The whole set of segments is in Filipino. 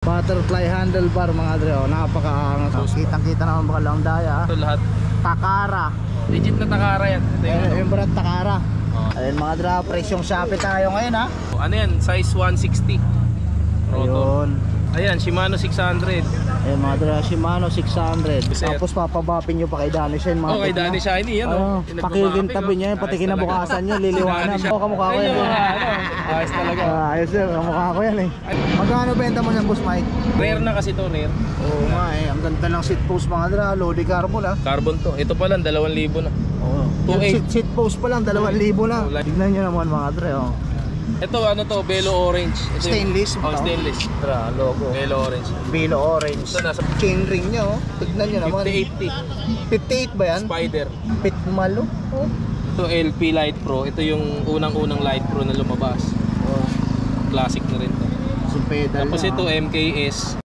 Butterfly handlebar mga dre, oh, napakaangas. So, kitang-kita naman baka lang daya. Ito lahat. Takara. Legit na Takara yan. Yung brand Takara. Ayun mga dre, presyong Shopee tayo ngayon ha. Ano yan? Size 160. Rotor. Ayun. Ayan, Shimano 600. Ayun mga dre, Shimano 600. Sir. Tapos papabapin nyo pa kay Danny Shine mga Kay Danny Shine yan. Pakikintabi niya, pati kinabukasan nyo, liliwanan. Kamukha ko yan. Ayos talaga. Ayos sir, kamukha ko yan eh. Magkano benta mo niyan, Boss Mike? Rare na kasi to, rare. Oo nga eh, ang ganda ng seat post mga dre, Lodi Carbon ha. Carbon to. Ito pa lang 2,000 na. Oo. Yung seat post pa lang 2,000 na. Tignan nyo naman mga dre oh. Ito ano to, Velo Orange. Ito Stainless. Oh, stainless. Logo. Velo Orange. Velo Orange. Ito nasa Chain ring niya oh. Tignan nyo naman. 5080. 58 ba yan? Spider. Pitmalo. Oh. Ito LP Light Pro. Ito yung unang-unang Light Pro na lumabas. Oh. Classic na rin to. Pedal tapos na, ito MKS.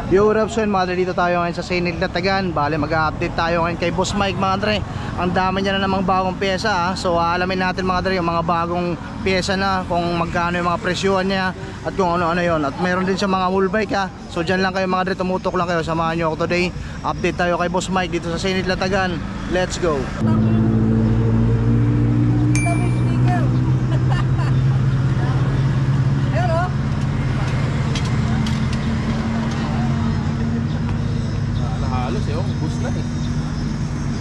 Yo, Robson, mga dre, dito tayo ngayon sa Sainit Latagan. Bale, mag-update tayo ngayon kay Boss Mike mga dre. Ang dami niya na namang bagong pyesa ha. So alamin natin mga dre yung mga bagong pyesa na, kung magkano yung mga presyuhan niya at kung ano-ano yon. At meron din siya mga whole bike ha. So dyan lang kayo mga dre, tumutok lang kayo. Samahan nyo ako today. Update tayo kay Boss Mike dito sa Sainit Latagan. Let's go.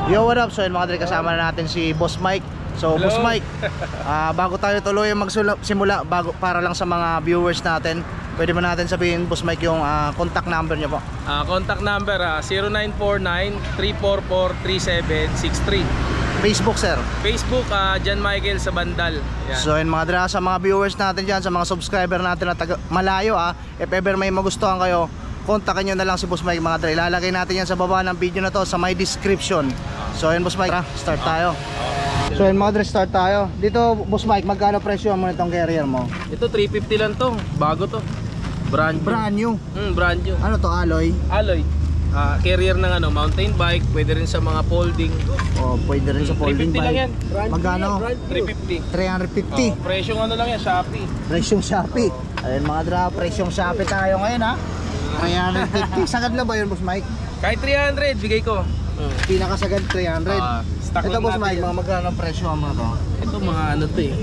Yo, what up? So yun mga dre, kasama na natin si Boss Mike. So hello. Boss Mike, bago tayo tuloy magsimula, para lang sa mga viewers natin, pwede ba natin sabihin Boss Mike yung contact number niyo po? Contact number 0949-344-3763. Facebook sir? Facebook, John Michael sa Bandal. Yan. So yun mga dre, sa mga viewers natin dyan, sa mga subscriber natin na malayo if ever may magustuhan kayo, kontakin nyo na lang si Boss Mike mga dre. Ilalagay natin yan sa baba ng video na to sa my description. So yun Boss Mike, start tayo. So yun mga dre, start tayo. Dito Boss Mike, magkano presyo mo nitong carrier mo? Ito 350 lang to, bago to. Brand new. Brand new. Ano to, alloy? Alloy. Carrier ng mountain bike, pwede rin sa mga folding. Oh, pwede rin sa folding bike. 350 lang yan. Magkano? 350. 350. Presyong ano lang yan, Shopee. Presyong Shopee. Ayun mga dre, presyong Shopee tayo ngayon ha. 350. Sagad na ba yun Boss Mike? Kahit 300, bigay ko. Pinakasagad 300. Ito Boss Mike, mga magkano ang presyo mo to? Ito mga ano to eh,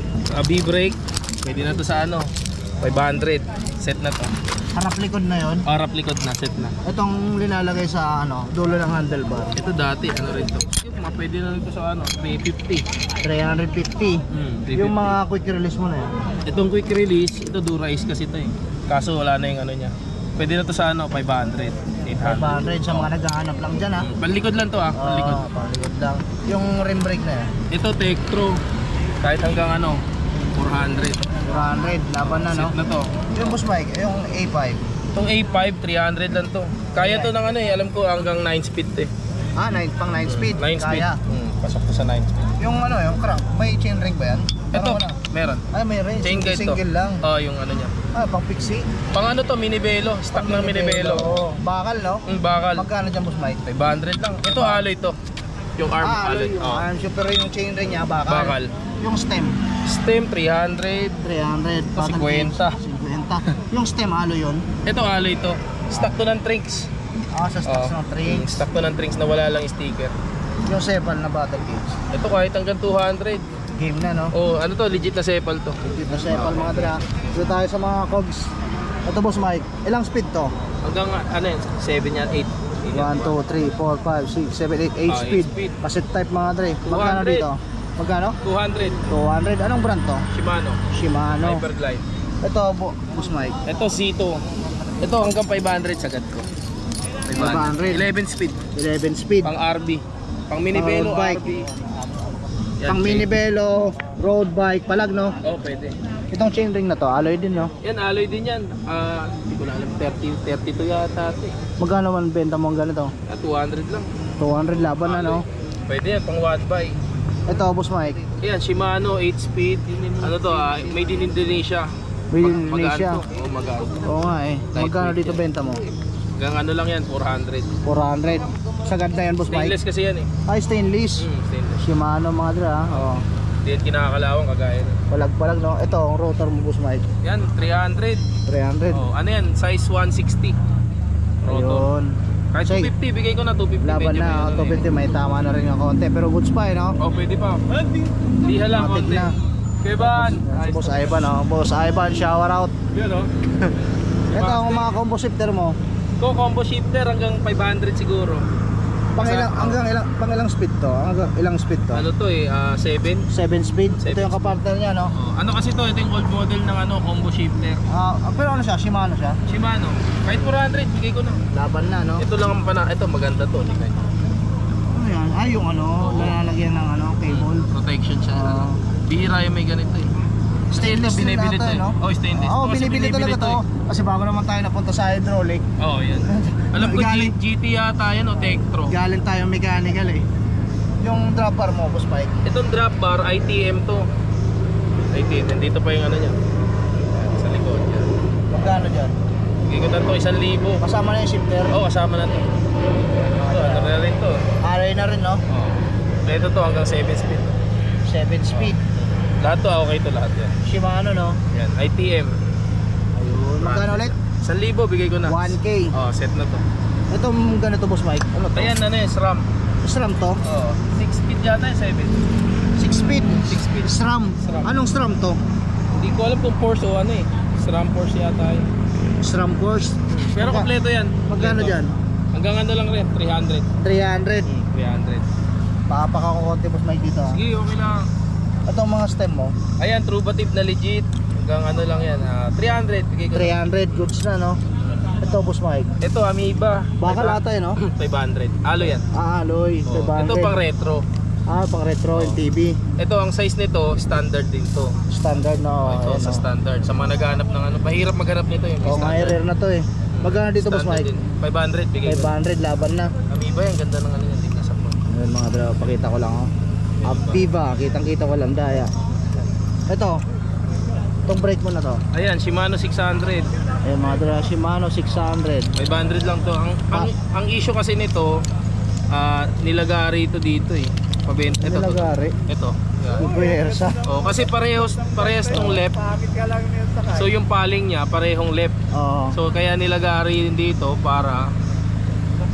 B-brake. Pwede na to sa 500. Set na to. Harap likod na yon. Harap likod na, set na. Itong linalagay sa dulo ng handlebar. Ito dati, rin to. Yung pwede na ito sa 350. 350. 350. Yung mga quick release mo na yan. Itong quick release, ito Dura-Ace kasi ito eh. Kaso wala na yung niya. Pwede na to sa 500, 800. 500 sa mga naghahanap lang dyan ha. Panlikod lang to panlikod. Panlikod lang. Yung rim brake na yan. Ito Tektro. Kahit hanggang 400. 400, laban na no? Set na to. Yung Boss Mike, yung A5. Itong A5, 300 lang to. Kaya to ng alam ko hanggang 9 speed eh. Pang 9 speed. 9 speed. Kaya. Pasok to sa 9 speed. Yung yung crank, may chain ring ba yan? Ito, meron. May ring. Chain guide to. Single lang. Yung niya. Pang pixie. Pang to, Minibelo. Stock ng Minibelo. Bakal no? Bakal. Magkano dyan Boss Mike? 500 lang. Ito alloy to. Yung arm alloy. Pero yung chain ring niya, bakal. Yung stem. Stem 300. 300. 50. Yung stem alloy yun? Ito alloy to. Stock to ng Trinks. Sa stocks ng Trinks. Stock to ng Trinks na wala lang sticker. Yung Sepal na battle cage. Ito kahit hanggang 200. Game na no? Ano to? Legit na Sepal to. Legit na Sepal mga dra. Dito tayo sa mga cogs. Ito Boss Mike, ilang speed to? Hanggang 7 yan, 8. 1, 2, 3, 4, 5, 6, 7, 8 speed. Cassette type mga dre. Magkano dito? Magkano? 200. 200. Anong brand to? Shimano. Hyperglide. Ito Boss Mike. Ito Z2. Ito hanggang 500 sagad ko. 500. 11 speed. 11 speed. Pang RB. Pang Minibelo bike. RB. Pang Minibelo, road bike, palag no? Pwede. Itong chain ring na to, alloy din no? Yan, alloy din yan. Hindi ko na alam, 32 yata ito eh. Magkano man benta mo ang ganito? 200 lang. 200 laban na no? Pwede yan, pang watt bike. Ito Boss Mike. Yan, Shimano 8 speed. Made in Indonesia. Made in Indonesia? Magaan. Oo nga eh. Magkano dito benta mo? Hanggang lang yan, 400. 400. Sagad na yan Boss Mike. Stainless kasi yan eh. Stainless. Stainless. Shimano mga dra. Hindi yan kinakalawang kagaya nun. Palag-palag, no? Ito, ang rotor mo, Boss Mike. Yan, 300. 300. Oh, ano yan? Size 160. Rotor. Ayun. Kahit Sige. 250, bigay ko na 250. Laban medyo na, may ano 250, may tama na rin ng konti. Pero goods pa, no? Oh, pwede pa. Liha lang Matik konti. na. Kuya Ban. Si Boss Ivan, no? Boss Ivan, shower out. Yun, oh. Ito ang mga combo shifter mo. Ko combo shifter hanggang 500 siguro. Pang ilang speed to? Hanggang ilang speed to? Ano to 7. 7 speed. Ito Seven yung kapartner niya, no? Oh, ano kasi to, ito yung old model ng ano, combo shifter. Pero ano siya? Shimano siya? Shimano. Kahit 400, bigay ko na. Laban na, no? Ito lang ang ito maganda to, tingnan niyo. Ano yan? Yung ano, lalagyan ng ano, cable. Protection siya. Bihira yung may ganito eh. Stainless Ito, binibili din to eh. no? Oh, stainless. Oo, Kasi binibili talaga to. Kasi bago naman tayo napunta sa hydraulic, Oh, yan. Alam ko Galing- GT yata yan o Tektro. galing tayo mechanical eh. Yung drop bar mo, Boss Mike. Itong drop bar, ITM to. ITM, nandito pa yung ano niya. Yan, sa likod yan. Magkano dyan? Bigay ko na to 1,000. Kasama na yung shifter. Oh, kasama na to. Ito, ano na rin to. RA na rin, no? Oh. Ito to hanggang 7 speed. 7 speed. Lahat to, okay to lahat yan. Shimano, no? Yan, ITM. Ayun. Magkano ulit? 1,000 bigay ko na. 1K. Oh, set na to. Itong ganito, Boss Mike. Ano to? Ayan, ano yung SRAM. SRAM to? Oh, 6 speed yata yung 7. 6 speed. 6 speed. SRAM. SRAM. Anong SRAM to? Hindi ko alam kung Force o ano eh. SRAM Force yata yun. SRAM course. Pero kompleto yan. Magkano Kompleto. dyan? Hanggang ano lang rin, 300. 300. 300. Papaka ko konti, Boss Mike, dito, ha? Sige, okay lang. Itong mga stem mo, Ayan, Trubative na legit. Hanggang ano lang yan, 300. Bigay ko. 300 goods na, no? Ito, Boss Mike. Ito, Amoeba. Bakal ata, no? 500. Alo yan. Alloy, Oh. 500. Ito pang retro. Pang retro LTB. Ito, ang size nito, standard din to. Standard na. Ito, sa standard. Sa mga naghahanap ng ano, mahirap maghanap nito yung Oh, mga rare na to eh. Magkano dito, Boss Standard Mike? din. 500, bigay ko. 500, laban na. Amoeba yan, ganda ng ano yan. Tingnan sa phone. Ayun mga bro, pakita ko lang, oh. Aviva, kitang-kita ko lang, daya. Ito, itong brake mo na to. Ayan, Shimano 600. Ayun mga bro, Shimano 600. 500 lang to. Ang issue kasi nito, nilagari ito dito eh. Pabenta ito. Nilagari. Ito. Yung puwersa. Oh, kasi parehas tong left. So yung paling niya parehong left. Oo. So kaya nilagari din dito para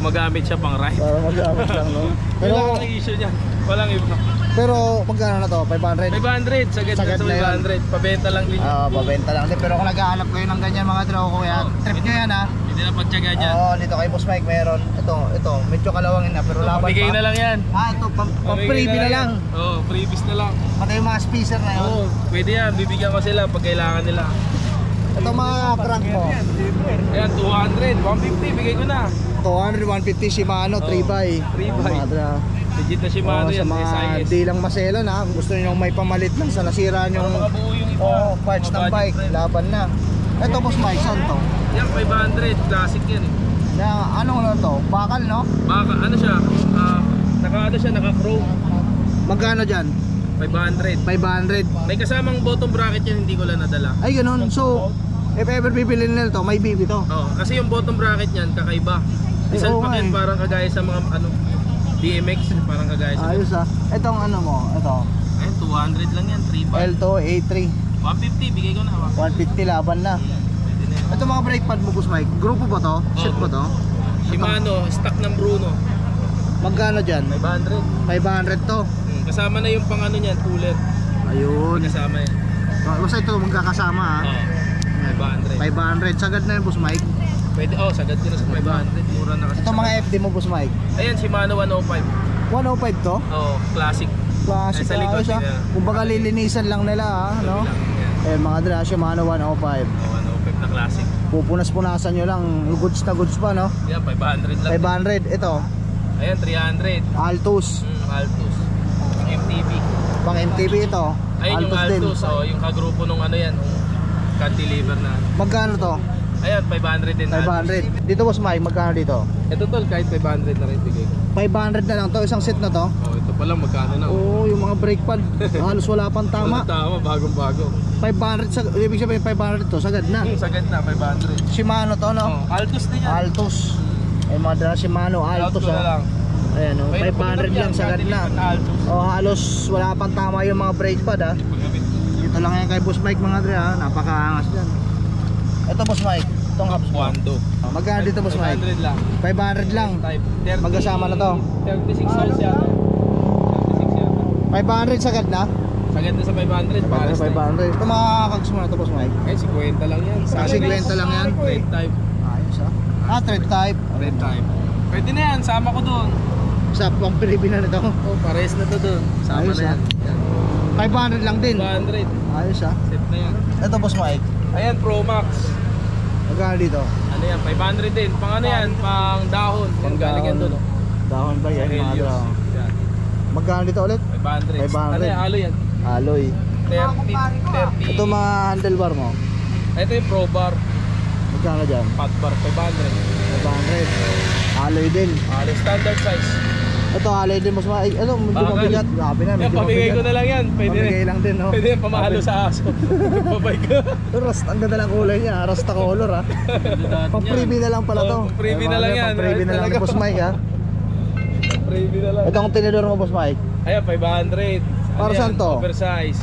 magamit siya pang right. Para magamit lang, no? Pero Pero, ang issue niya. Walang iba. pero magkano na to? 500? 500, sagad na Sagad to na yun. 500. Pabenta lang din. Babenta lang din. Pero kung naghahanap kayo ng ganyan mga draw ko yan, trip nyo yan, ha? Hindi na pagtyaga dyan. Oo, dito kay Boss Mike meron. Ito, medyo kalawangin na pero laban Pamigay pa. na lang yan. Ito, pang freebie na lang. Oo, freebies na lang. Pati yung mga speaker na yun. Oo, pwede yan. Bibigyan ko sila pag kailangan nila. Ito mga crank mo. Ayan, 200, 150, bigay ko na. 200, 150 Shimano, 3x. 3x. Legit na Shimano Sa yan, mga SIS. di lang masela na, kung gusto niyo may pamalit lang sa nasira Para yung makabuo yung iba. parts ng bike, laban na. Ito Boss Mike, saan to? Yan, 500, classic yan eh. Na, anong ano to? Bakal, no? Baka, ano siya, naka-chrome. Magkano dyan? 500. 500. May kasamang bottom bracket yan, hindi ko lang nadala. Ay, ganun. So, if ever bibili nila to, may BB to. Oo, kasi yung bottom bracket niyan, kakaiba. Ay, Isang oo nga paket eh. parang kagaya sa mga, DMX, parang kagaya sa... Ayos ah. Itong ano mo, ito. Ayun, 200 lang yan, 3 L2, A3. 150, bigay ko na. 150 laban na. Pwede na yan. Ito mga brake pad mo, Boss Mike. Grupo ba to? Set ba to? Shimano, stock ng Bruno. Magkano dyan? 500. 500 to. Kasama na yung pang ano niyan, cooler. Ayun. Kasama yan. Basta ito magkakasama ah. Oo, 500. 500. Sagad na yun, Boss Mike. Pwede, sagad ko na sa 500. Mura na kasi. Ito mga FD mo, Boss Mike. Ayan, Shimano 105. 105 to? Oo, classic. Classic Ay, sa likod ayos ah. nila. Kumbaga lilinisan lang nila ah, no? Yan. Mga dra, Shimano 105. Oo, 105 na classic. Pupunas-punasan nyo lang. Goods na goods pa, no? Yan, 500 lang. 500. Ito, Ayan, 300. Altus. Altus. Ang MTB. Pang MTB ito. Ayun yung din. Altus, yung kagrupo nung ano yan, yung cantilever na. Magkano to? Ayan, 500 din. 500. Dito, Boss Mike, magkano dito? Ito tol, kahit 500 na rin bigay ko. 500 na lang to, isang set na to. Ito pa lang, magkano na. Oo, yung mga brake pad. Halos wala pang tama. Tama, bagong-bago. 500, ibig sabihin 500 to, sagad na. Sagad na, 500. Shimano to, no? Altus din yan. Altus. Ay mga dala Shimano, Out Altus ko na ah. lang. Ayan o, Mahirap 500 lang sagad na. O halos wala pang tama yung mga brake pad ha. Dito lang yan kay Boss Mike mga dre ha, napakaangas dyan. Ito Boss Mike, itong hubs mo. Wando. Magkano dito Boss Mike? 500 lang. 500 lang. Type. Magkasama na to. 36 hours yata. 36 yata. 500 sagad na? Sagad na sa 500. Pares na. 500. Ito mga kags mo na to Boss Mike. Eh, 50 lang yan. Ah, 50 lang yan? Red type. Ayos ha. Ah, thread type. Red type. Pwede na yan, sama ko doon. Sa pang pilipi na nito. Oh, pares na to doon. Sama Ayos, na yan. 500 lang din. 200. Ayos ha. Set na yan. Ito Boss Mike. Ayan, Pro Max. Magkano dito? Ano yan, 500 din. Pang ano yan, pang dahon. Pang galing yan doon. Oh. Dahon ba yan? Mga Helios. dra. Yan. Magkano dito ulit? 500. 500. Ano yan, halo yan. Alloy. 30. Ito mga handlebar mo. Ito yung Pro Bar. Magkano dyan? Fat Bar, 500. 500. Alloy din. Halo, standard size. Ito alloy din Boss Mike. Ano, medyo Bakal. mabigat. Grabe na, Yan, medyo pamigay ko mabigat. na lang yan. Pwede Pamigay na. lang din no. Pwede yan, pamahalo sa aso. Babay ka. Rust, ang ganda ng kulay niya. Rasta color ha. Pang freebie na lang pala to. Oh, freebie na lang yan. Pang freebie na lang ni Boss Mike ha. Freebie na lang. Ito ang tinidor mo Boss Mike. Ayan, 500. Para Ano saan yan? to? Oversize.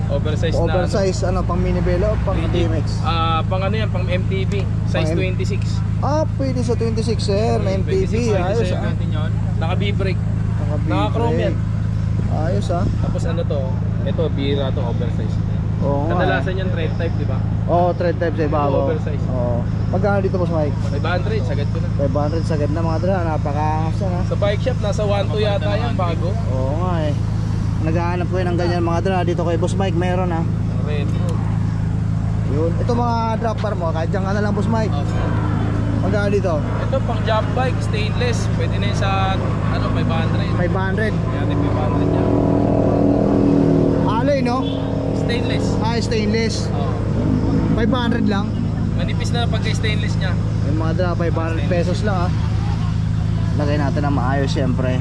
Oversize na. Oversize ano, pang mini velo o pang DMX? Pang ano yan, pang MTV. Size Pang 26. Ah, pwede sa 26 sir, na MTV. Ayos ah. Naka B-brake. Naka-chrome yan. Ayos ah. Tapos ano to? Ito, bira to, oversize. Oo nga. Kadalasan yan thread type, di ba? Oo, thread type sa ibabaw. Oversize. Oo. Magkano dito Boss Mike? 500, sagad ko na. 500 sagad na mga dra, napakaangas yan ha. Sa bike shop, nasa 1.2 yata yan, bago. Oo nga eh. Naghahanap ko yun ng ganyan mga dra, dito kay Boss Mike meron ha. Retro. Yun. Ito mga drop bar mo, kahit dyan ka na lang Boss Mike. Magkano dito? Ito, pang jump bike, stainless. Pwede na yun sa, ano, 500. 500. Kaya 500 yan. Alloy no? Stainless. Ah, stainless. Oo. 500 lang. Manipis na pagka stainless niya. Yung mga dra, 500 pesos lang ha. Lagay natin ng maayos syempre.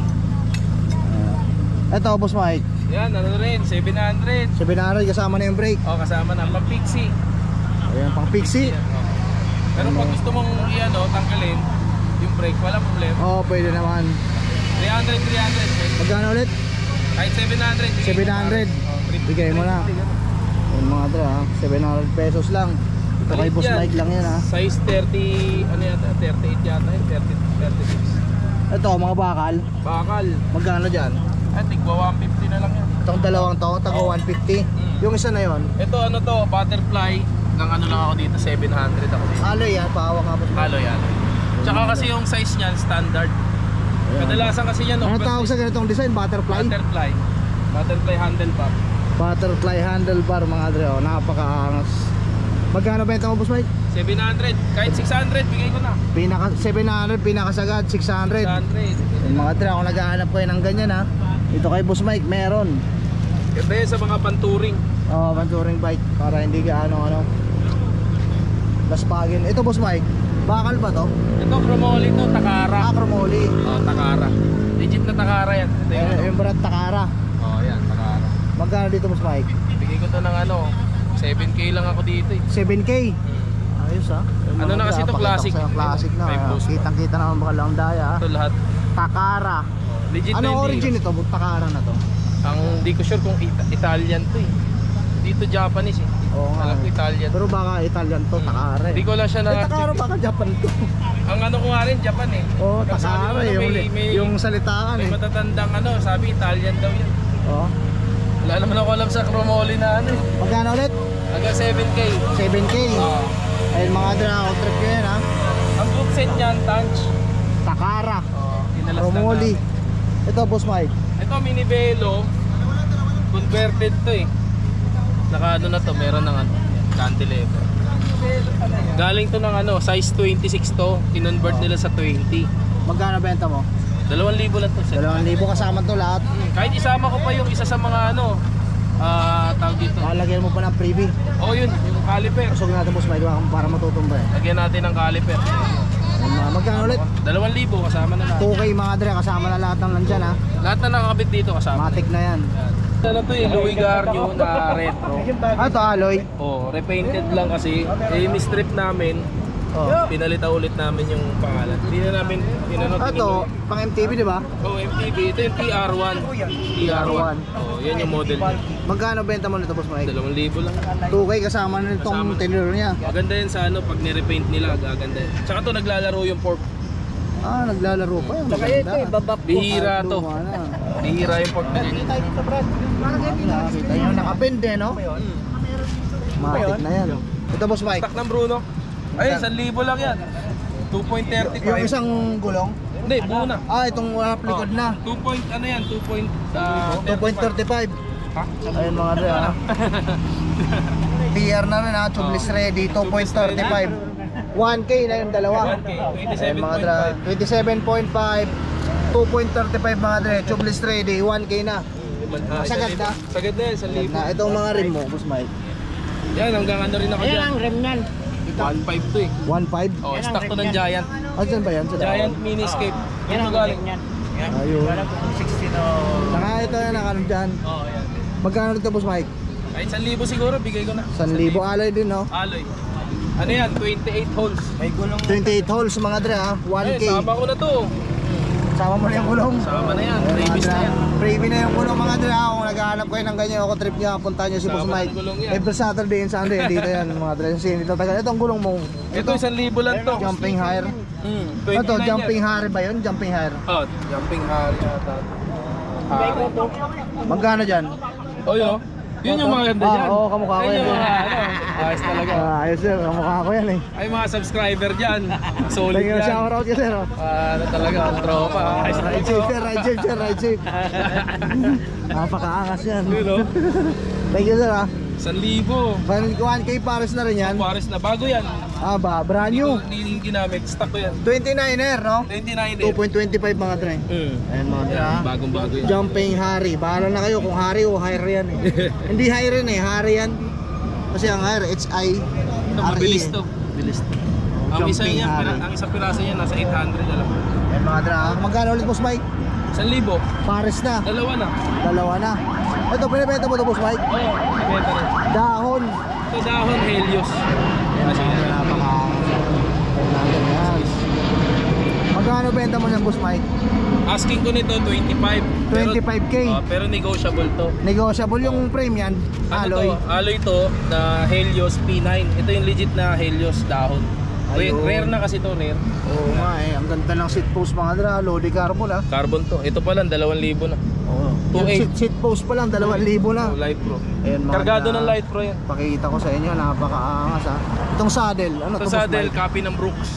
Ito Boss Mike, Yan, ano rin, 700. 700 kasama na yung brake. O, kasama na, pang pixie. Ayan, pang pixie. Pero pag gusto mong i-ano, tanggalin, yung brake, wala problema. Oo, pwede naman. 300. Magkano ulit? Kahit 700. 700. Bigay mo na. Yung mga dra, 700 pesos lang. Ito kay Boss Mike lang yan ha. Size 30, ano yata, 38 yata, 36. Ito, mga bakal. Bakal. Magkano dyan? Ay, tigwa 150 na lang yan. Itong dalawang to, taga 150. Yung isa na yon. Ito ano to, butterfly. Ng ano lang ako dito, 700 ako dito. Alloy yan, pahawak nga Boss Mike. Halo yan. Tsaka kasi yung size niyan, standard. Ayan. Kadalasan kasi yan, Ano tawag sa ganitong design? Butterfly? Butterfly. Butterfly handle bar. Butterfly handlebar mga dre, oh, napakaangas. Magkano benta mo Boss Mike? 700, kahit 600, bigay ko na. Pinaka 700, pinakasagad 600. 600. Yung mga dre, ako naghahanap ko ng ganyan ha. Ito kay Boss Mike, meron. Ganda yun sa mga panturing. Oh, touring bike para hindi gaano laspagin. Ito Boss Mike, bakal ba to? Ito, Chromoly to, Takara. Acromoli. Oh, Takara. Legit na Takara yan. Ito yung ano. Yung brand Takara. Oh, yan, Takara. Magkano dito Boss Mike? Bigay ko to ng ano, 7K lang ako dito eh. 7K. Ayos ha. Yung Ano mga na kasi dre, to, pakita ko classic. sa'yo, classic na. May post pa. Kitang-kita naman baka lang daya ha. Ito lahat. Takara. Legit na Ano hindi. origin ito? Takara na to. Ang di ko sure kung Italian to eh. Dito Japanese eh. Oo nga. Alam ko Italian. Pero baka Italian to, Takara eh. Hindi ko lang siya Eh, Takara baka Japan to. Ang ano ko nga rin, Japan eh. Oo, Sabi Takara ko, eh. may Yung salitaan may eh. matatandang ano, sabi Italian daw yun. Oo. Wala naman ako alam sa Chromoly na ano eh. Magkano ulit? Hanggang 7K. 7K. Oo. Ayun mga dra, trip ko yan ha. Ang book set niyan, Tanch. Takara. Inalas lang Romoli. namin. Ito Boss Mike. Ito mini velo. Converted to eh. Naka ano na to, meron ng ano, cantilever. Galing to ng ano, size 26 to. Kinonvert nila sa 20. Magkano benta mo? 2,000 lang to. Set. 2,000 kasama to lahat. Kahit isama ko pa yung isa sa mga ano, tawag dito. Lalagyan mo pa ng freebie. Oh yun, yung caliper. Usog natin Boss Mike para matutumba eh. Lagyan natin ng caliper. Magkano ulit? 2,000 kasama na lahat. 2K mga dre, kasama na lahat ng nandyan ha. Lahat na nakakabit dito kasama. Matic na yan. Ano to eh, Louis Garnio na retro. Ah, ito alloy. Oh, repainted lang kasi. Eh, mistrip namin. Oh. Pinalitan ulit namin yung pangalan. Hindi na namin tinanong. Ito, pang MTV di ba? Oh, MTV. Ito yung TR1. TR1. Oh, yan yung model niya. Magkano benta mo nito, Boss Mike? 2,000 lang. 2K kasama na itong Kasama. tenor niya. Maganda yan sa ano, pag nirepaint nila, gaganda yan. Tsaka to naglalaro yung pork. Ah, naglalaro pa yan. Saka ito, ibabak ko. Bihira to. Luma na. Bihira yung pork na ganyan. Nakakita nyo, nakabende, no? Matik na yan. Ito, Boss Mike. Stock ng Bruno. Ay, 1,000 lang yan. 2.35. Yung isang gulong. Hindi, buo na. Ah, itong likod na. 2 point, ano yan? 2.35. Ha? Ayun mga dre, ha? PR na rin, ha? Tubeless ready, 2.35. 1K na yung dalawa. 1K, Ayun mga dre, 27.5. 2.35 mga dre, tubeless ready, 1K na. Sagad na. Sagad na yan, 1,000. Na, itong mga rim mo, Boss Mike. Yan, hanggang ano rin ako Ayan dyan. ang rem niyan. 1.5 to eh. 1.5. Oh, Yan ang stock to rim ng yan. Giant. Ah, dyan ba yan? Sa Giant Miniscape. Yan Ito ang galing. rem niyan. Ayun. Saka ito na nakaroon dyan. Oh, yan. Magkano dito, Boss Mike? Ay, 1,000 siguro, bigay ko na. 1,000 alloy din, no? Alloy. Ano yan? 28 holes. May gulong. 28 holes mga dre, ha? Ay, 1K. sama ko na to. Sama mo na yung gulong. Sama na yan. Ayun, mga Previous dre, na yan. Preview na yung gulong mga dre, ha? Kung naghahanap kayo ng ganyan ako trip niya, punta nyo si Boss Sama na Mike. yung gulong yan. Every Saturday and Sunday, dito yan mga dre. Sinito tagal. Itong gulong mo. Ito 1,000 lang to. Jumping higher. 29 Ito, yan. jumping higher ba yun? Jumping higher. Oh, jumping higher yata. Hari. Magkano dyan? Oh, yun. Yun yung maganda dyan. Oo, kamukha ko Ayun yan. yung mga ano. Ayos talaga. Ayos sir, kamukha ko yan eh. Ay, mga subscriber dyan. Solid Thank you, yan. shout out ka sir. Ano talaga, ang tropa. Ayos na Ride ito. safe sir, ride safe sir, ride safe. Napakaangas yan. Yun, oh. Thank you sir ha. 1,000. 1K pares na rin yan. Pares na. Bago yan. Ah ba, brand new. Hindi ginamit. Stock ko yan. 29er no? 29 eh. 2.25 mga dre. Ayan mga dre ha. Bagong bago yan. Jumping Harry. Bahala na kayo kung Harry o higher yan eh. Hindi higher yan eh, Harry yan. Kasi ang higher, HI. Ito, mabilis to. Bilis to. Ang isa Jumping niya, Harry. ang isang piraso niya nasa 800 na lang. Ayan mga dre ha. Magkano ulit Boss Mike? 1,000. Pares na. Dalawa na. Dalawa na. Ito, pinibenta mo ito Boss Mike? Oo, ibenta rin. Dahon. Ito dahon, Helios. Kasi Magkano benta mo ng Boss Mike? asking ko nito 25. 25K. Pero negotiable to. Negotiable yung frame yan. Alloy. Ano to? Alloy to na Helios P9. Ito yung legit na Helios dahon. Ayun. Rare na kasi to, rare. Oo nga eh. Ang ganda ng seat post mga dra. Lodi carbon ha. Carbon to. Ito pa lang 2,000 na. Oo. Yung 2.8. seat post pa lang 2,000 na. Light Pro. Ayan, mga Kargado dra. ng Light Pro yan. Pakikita ko sa inyo. Napakaangas ha. Itong saddle. Ano Ito to sa Boss Dell, Mike? copy ng Brooks.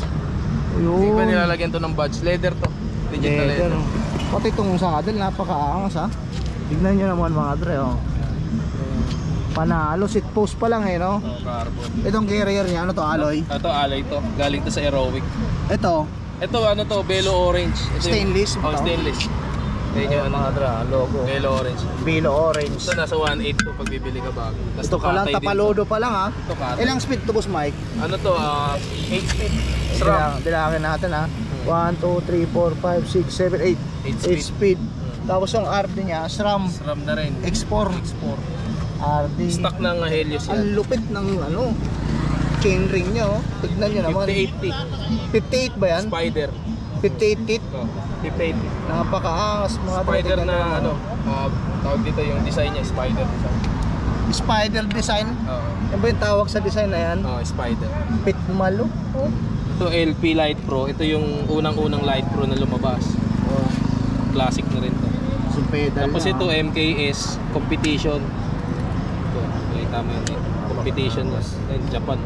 Ayun. Hindi pa nilalagyan to ng badge. Leather to. Legit na leather. Pati itong saddle. Napakaangas ha. Tignan nyo naman mga dre oh. Panalo. Seat post pa lang eh no. Oh, carbon. Itong carrier niya. Ano to? Alloy. Ito alloy to. Galing to sa Aerowick. Ito. Ito ano to, Belo Orange. Ito Stainless Yung, oh, ba to? stainless. Ito yung ano, dra. Logo. Belo Orange. Bilo orange. Ito nasa 1.8 to pag bibili ka bago. Tapos Ito pa lang, katay din tapalodo pa lang ha. to. Ito katay. Ilang speed to Boss Mike? Ano to, 8 speed. SRAM. Bilangin natin ha. 1, 2, 3, 4, 5, 6, 7, 8. 8 8 speed. speed. Tapos yung RD niya, SRAM SRAM na rin. X4. RD. Stock ng Helios Ang yan. lupit ng ano, chain ring niya oh. Tignan niyo naman. 5080. 58 ba yan? Spider. 58 teeth. Ito. 5080. Napakaangas mga Spider tignan na niyo ano, tawag dito yung design niya, Spider design. Spider design. Oo. Yan ba yung tawag sa design na yan? Spider. Pitmalo. Oh. Ito LP Light Pro. Ito yung unang-unang Light Pro na lumabas. Oh. Classic na rin to. Si pedal Tapos na, ito ah. MKS Competition. Ito, nakita mo yun. Competition was in Japan.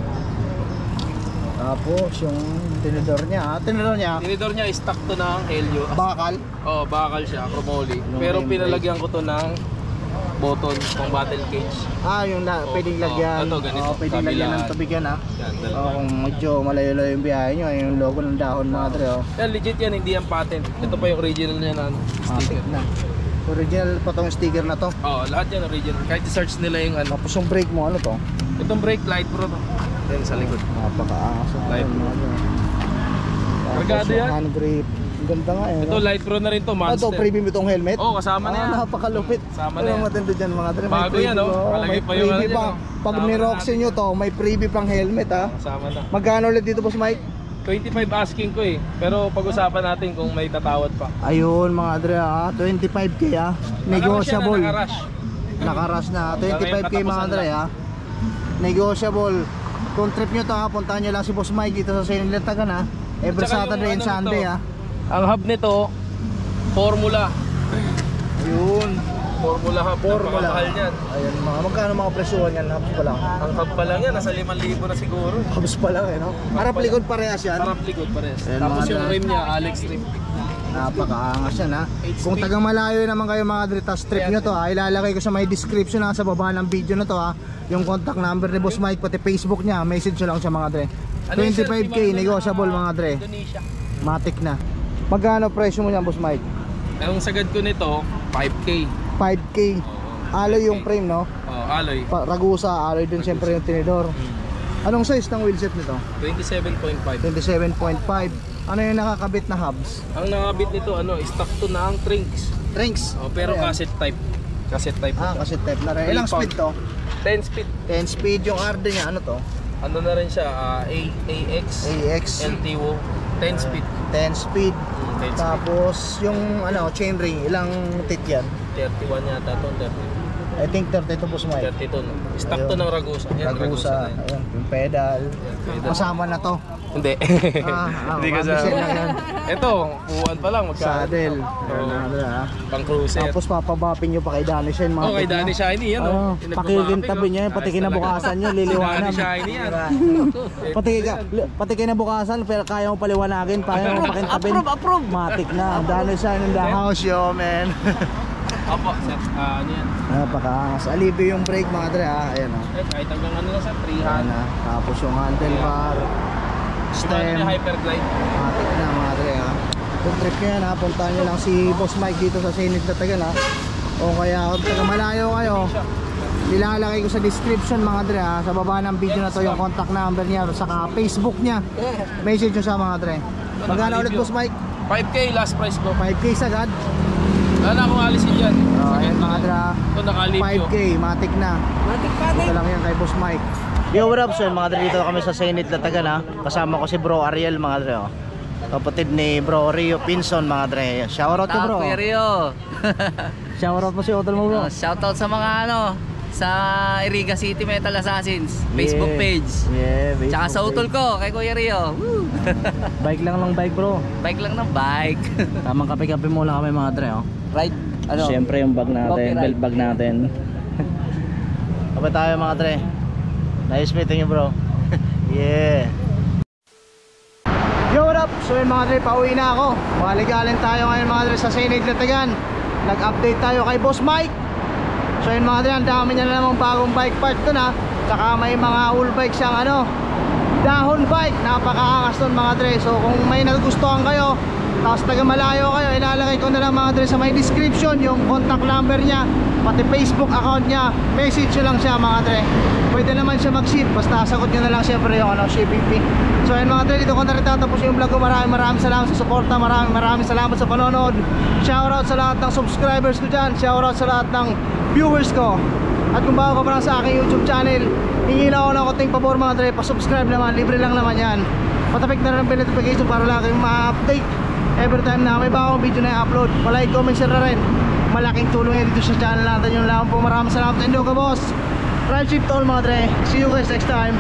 Tapos yung tinidor niya, tinidor niya, Tinidor niya stock to ng Helio. bakal. Oh, bakal siya, chromoly. Yung Pero frame pinalagyan ko to ng button pang battle cage. Ah, yung pwedeng lagyan. ito, ganito. Pwedeng lagyan ng Kabilaan. tubig yan ha. Yan, Oh, dalawa. kung medyo malayo-layo yung biyahe nyo, yung logo ng dahon mga dre oh. Yan, legit yan, hindi yan patent. Ito pa yung original niya na sticker. Matik na. Original pa tong sticker na to. Oh, lahat yan original. Kahit i-search nila yung ano. Tapos yung brake mo, ano to? Itong brake light pro to. Yan sa likod. Napakaangas. Light Ayun, Pro. mga dre. Cargado yan. Hand grip. Ang ganda nga eh. Ito light pro na rin to, Ito, Monster. premium itong helmet. Oo, kasama na yan. Napakalupit. Kasama na Ano yan. matindi dyan mga dre. Bago yan, oh. Palagay pa yung ano dyan, pa. oh. Pag Kasama na niroxin nyo to, may freebie pang helmet ha. Kasama na. Magkano ulit dito boss Mike? 25 asking ko eh. Pero pag-usapan natin kung may tatawad pa. Ayun mga dre ha, 25k ha. Negotiable. Naka-rush. Nakaras na, 25k mga dre ha. Negotiable. Kung trip nyo to ha, puntahan nyo lang si boss Mike dito sa Saint Latagan ha. Every At saka Saturday yung and ano Sunday nito, ha. Ang hub nito, Formula. Ayun. Formula hub. Formula. Napakahal yan. Ayun mga, magkano mga presyuhan yan? Hubs pa lang. Ang hub pa lang yan, nasa 5,000 na siguro. Hubs pa lang eh no. Harap likod parehas yan. Sarap likod pares. Ayan, Tapos mga yung dra- rim niya, Alex rim. Napakaangas yan ha. Kung taga malayo naman kayo mga dre, tas trip nyo to ha, ilalagay ko sa may description ha, sa baba ng video na to ha, yung contact number ni Boss Mike, pati Facebook niya, message nyo lang siya mga dre. Ano yung 25k, sir, negotiable mga dre. Indonesia. Matic na. Magkano presyo mo yan Boss Mike? Ang sagad ko nito, 5K. 5k. Alloy yung frame no? Oh, alloy. Ragusa, alloy din siyempre yung tinidor. Anong size ng wheelset nito? 27.5. 27.5. Ano yung nakakabit na hubs? Ang nakabit nito, stock to na ang trinks. Drinks. Oh, pero Ayan. cassette type. Cassette type. Ah, ito. kasi type na rin. Ilang 3 speed to? 10 speed. 10 speed yung RD niya. Ano to? Ano na rin siya, AX, AX. LTO, 10 speed. 10 speed. 10 speed. Tapos yung chain ring, ilang tit yan? 31 yata to, 30. I think 32 Boss Mike. 32 no. Stock Ayun. to ng Ragusa. Yan, Ragusa. na yan. Ayun, yung pedal. pedal. Kasama na to. Hindi. Hindi Hindi kasama. lang yan. Ito, upuan pa lang. Saddle. Oo. Pang Pang cruiser. Tapos papabapin nyo pa kay Danny Shine mga Oh, kay tit na. Danny Shiny yan, oh. Yung Pakikintabi nagmapping, niya, oh. pati Ayos kinabukasan niya, talaga. liliwanag. Si Danny Shiny yan. Pati kinabukasan, pero kaya mo paliwanagin, kaya mo pakintabin. Approve. Matik na. Danny Shine in the house, yo, man. Opo, sir. Ano yan? Napakaangas. Alibio yung brake mga dre ha. Ayan o. Kahit hanggang ano lang sa Ayan 300. ha. Tapos yung handlebar, Ano stem. niya, hyperglide. Matik na mga dre ha. Kung trip nyo yan ha, puntahan nyo lang si Boss Mike dito sa Saint Latagan ha. O kaya kung taga malayo kayo, nilalagay ko sa description mga dre ha. Sa baba ng video na to yung contact number niya, saka Facebook niya. Message nyo sa mga dre. Magkano ulit Boss Mike? 5K last price ko. 5k sagad. Wala na akong alisin dyan. Ayan mga dre ha. Ito nakalipyo. 5k, matik na. Ito lang yan kay Boss Mike. Yo, what up, sir? Mga dre, dito kami sa Saint Latagan ha. Kasama ko si Bro Ariel mga dre. Kapatid ni Bro Rio Pinson mga dre. Shoutout ko bro. Kuya Rio. Shoutout mo si Otol mo bro. Shoutout sa mga sa Iriga City Metal Assassins Facebook page. Yeah, Facebook Tsaka sa utol page. ko kay Kuya Rio. Woo! Bike lang bike bro. Bike lang ng bike. Tamang kape-kape muna kami mga dre Right? Ano? Siyempre yung bag natin, Copyright. belt bag natin. Kape tayo mga dre. Nice meeting you bro. Yeah. Yo, what up? So yun mga dre, pauwi na ako. Maligalan tayo ngayon mga dre sa Saint Latagan. Nag-update tayo kay Boss Mike. So yun mga dre, ang dami niya na namang bagong bike part doon ha. Tsaka may mga all bike siyang dahon bike. Napakaangas doon mga dre. So kung may nagustuhan kayo, tapos taga malayo kayo, ilalagay ko na lang mga dre sa may description yung contact number niya, pati Facebook account niya. Message nyo lang siya mga dre. Pwede naman siya mag-ship, basta sagot nyo na lang siyempre yung shipping fee. So ayun mga dre, dito ko na rin tatapos yung vlog ko. Maraming salamat sa suporta, maraming salamat sa panonood. Shoutout sa lahat ng subscribers ko dyan, shoutout sa lahat ng viewers ko. At kung bago ka pa lang sa aking YouTube channel, hingi na ako ng konting pabor mga dre, pa-subscribe naman, libre lang naman yan. Patapik na rin ang bell notification para lagi ma-update every time na may bagong video na i-upload. Palike, comment, share na rin. Malaking tulong yan dito sa channel natin. Yung lang po, maraming salamat. Endo ka boss. Drive safe to all mga dre. See you guys next time.